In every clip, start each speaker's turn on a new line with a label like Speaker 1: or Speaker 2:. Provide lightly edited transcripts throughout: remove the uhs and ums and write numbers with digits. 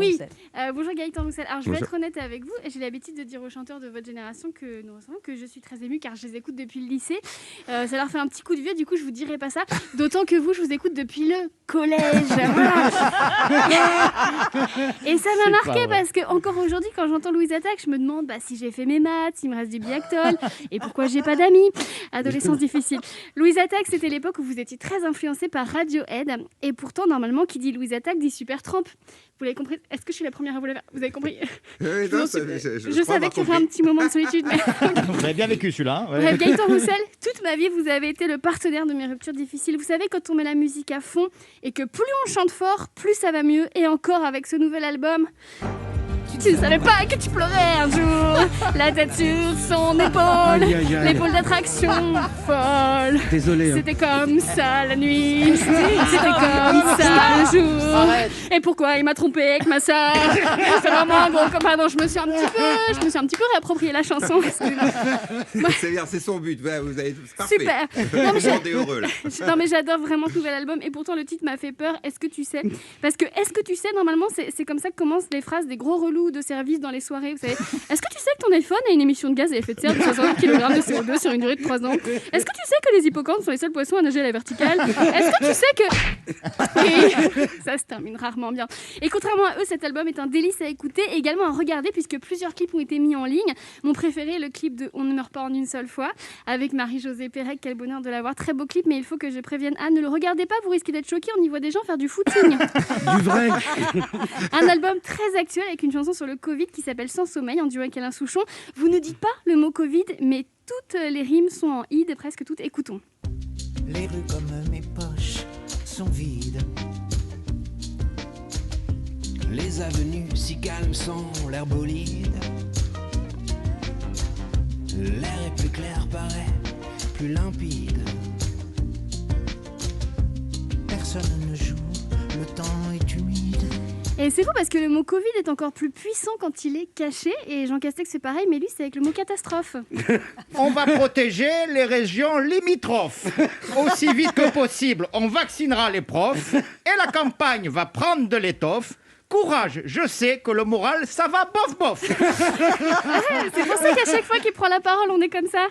Speaker 1: Oui.
Speaker 2: Roussel.
Speaker 1: Bonjour Gaëtan Roussel. Alors je vais
Speaker 3: Bonjour.
Speaker 1: être honnête avec vous, j'ai l'habitude de dire aux chanteurs de votre génération que nous ressemblons, que je suis très émue car je les écoute depuis le lycée. Ça leur fait un petit coup de vieux, du coup je vous dirai pas ça. D'autant que vous, je vous écoute depuis le collège. Voilà. Et ça m'a marqué parce que encore aujourd'hui, quand j'entends Louise Attaque, je me demande si j'ai fait mes maths, s'il me reste du biactol et pourquoi j'ai pas d'amis. Adolescence difficile. Louise Attaque, c'était l'époque où vous étiez très influencée par Radiohead. Et pourtant, normalement, qui dit Louise Attaque dit Supertramp. Vous l'avez compris? Est-ce que je suis la première à vous l'avoir? Vous avez compris?
Speaker 3: Oui,
Speaker 1: Non,
Speaker 3: non,
Speaker 1: je savais qu'il y aurait un petit moment de solitude. Mais...
Speaker 4: Vous avez bien vécu celui-là. Hein, ouais.
Speaker 1: Bref, Gaëtan Roussel, toute ma vie, vous avez été le partenaire de mes ruptures difficiles. Vous savez, quand on met la musique à fond et que plus on chante fort, plus ça va mieux. Et encore avec ce nouvel album... Tu ne savais pas que tu pleurais un jour, la tête sur son épaule, l'épaule d'attraction folle.
Speaker 5: Désolé. Hein.
Speaker 1: C'était comme ça la nuit, c'était comme ça le jour. Et pourquoi il m'a trompé avec ma sœur? C'est vraiment un gros copain. Pardon, je me suis un petit peu réapproprié la chanson.
Speaker 3: C'est bien, c'est son but. Ouais, vous avez c'est parfait.
Speaker 1: Super.
Speaker 3: Non, mais heureux là.
Speaker 1: Non mais j'adore vraiment ce nouvel album et pourtant le titre m'a fait peur. Est-ce que tu sais? Parce que est-ce que tu sais, normalement c'est comme ça que commencent les phrases des gros relous de service dans les soirées. Vous savez, est-ce que tu sais que ton iPhone a une émission de gaz à effet de serre de 60 kg de CO2 sur une durée de 3 ans? Est-ce que tu sais que les hippocampes sont les seuls poissons à nager à la verticale? Est-ce que tu sais que... Et ça se termine rarement bien. Et contrairement à eux, cet album est un délice à écouter et également à regarder puisque plusieurs clips ont été mis en ligne. Mon préféré est le clip de On ne meurt pas en une seule fois avec Marie-Josée Pérec. Quel bonheur de l'avoir. Très beau clip, mais il faut que je prévienne Anne, ne le regardez pas, vous risquez d'être choqués. On y voit des gens faire du footing.
Speaker 5: Du vrai.
Speaker 1: Un album très actuel avec une chanson sur le Covid qui s'appelle Sans sommeil en duo avec Alain Souchon. Vous ne dites pas le mot Covid, mais toutes les rimes sont en id, presque toutes. Écoutons.
Speaker 6: Les rues comme mes poches sont vides. Les avenues si calmes sans l'air bolide. L'air est plus clair, paraît plus limpide. Personne ne joue, le temps est humide.
Speaker 1: Et c'est fou parce que le mot Covid est encore plus puissant quand il est caché. Et Jean Castex c'est pareil, mais lui c'est avec le mot catastrophe.
Speaker 4: On va protéger les régions limitrophes. Aussi vite que possible, on vaccinera les profs et la campagne va prendre de l'étoffe. Courage, je sais que le moral, ça va bof bof.
Speaker 1: C'est pour ça qu'à chaque fois qu'il prend la parole, on est comme ça.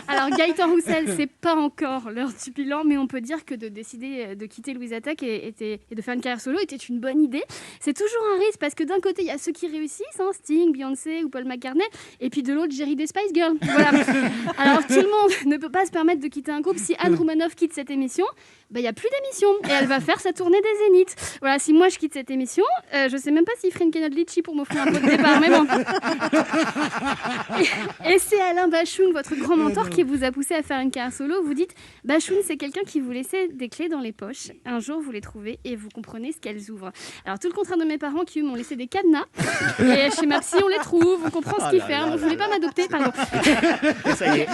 Speaker 1: Alors Gaëtan Roussel, c'est pas encore l'heure du bilan, mais on peut dire que de décider de quitter Louise Attaque et de faire une carrière solo était une bonne idée. C'est toujours un risque parce que d'un côté il y a ceux qui réussissent, Sting, Beyoncé ou Paul McCartney, et puis de l'autre Jerry des Spice Girls. Voilà. Alors tout le monde ne peut pas se permettre de quitter un groupe. Si Anne Roumanoff quitte cette émission, il n'y a plus d'émission et elle va faire sa tournée des Zéniths. Voilà, si moi je quitte cette émission, je sais même pas s'il ferait une canette litchi pour m'offrir un pot de départ, mais bon. Et c'est Alain Bachung, votre grand mentor, qui vous a poussé à faire une carrière solo. Vous dites, Bachung, c'est quelqu'un qui vous laissait des clés dans les poches. Un jour, vous les trouvez et vous comprenez ce qu'elles ouvrent. Alors, tout le contraire de mes parents qui m'ont laissé des cadenas. Et chez ma psy, on les trouve, on comprend ce qu'ils ferment. Vous voulez pas m'adopter, pardon.
Speaker 4: Ça y est.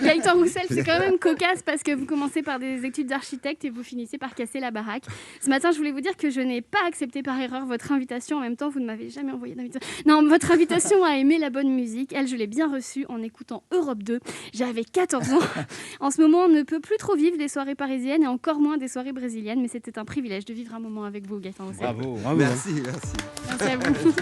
Speaker 1: Gaëtan Roussel, c'est quand même cocasse parce que vous commencez par des études d'architecte et vous finissez par casser la baraque. Ce matin, je voulais vous dire que je n'ai pas accepté par erreur votre invitation. En même temps, vous ne m'avez jamais envoyé d'invitation. Non, votre invitation à aimer la bonne musique, elle, je l'ai bien reçue en écoutant Europe 2. J'avais 14 ans. En ce moment, on ne peut plus trop vivre des soirées parisiennes et encore moins des soirées brésiliennes, mais c'était un privilège de vivre un moment avec vous, Gaëtan Roussel.
Speaker 4: Bravo.
Speaker 3: Merci.
Speaker 1: Merci à vous.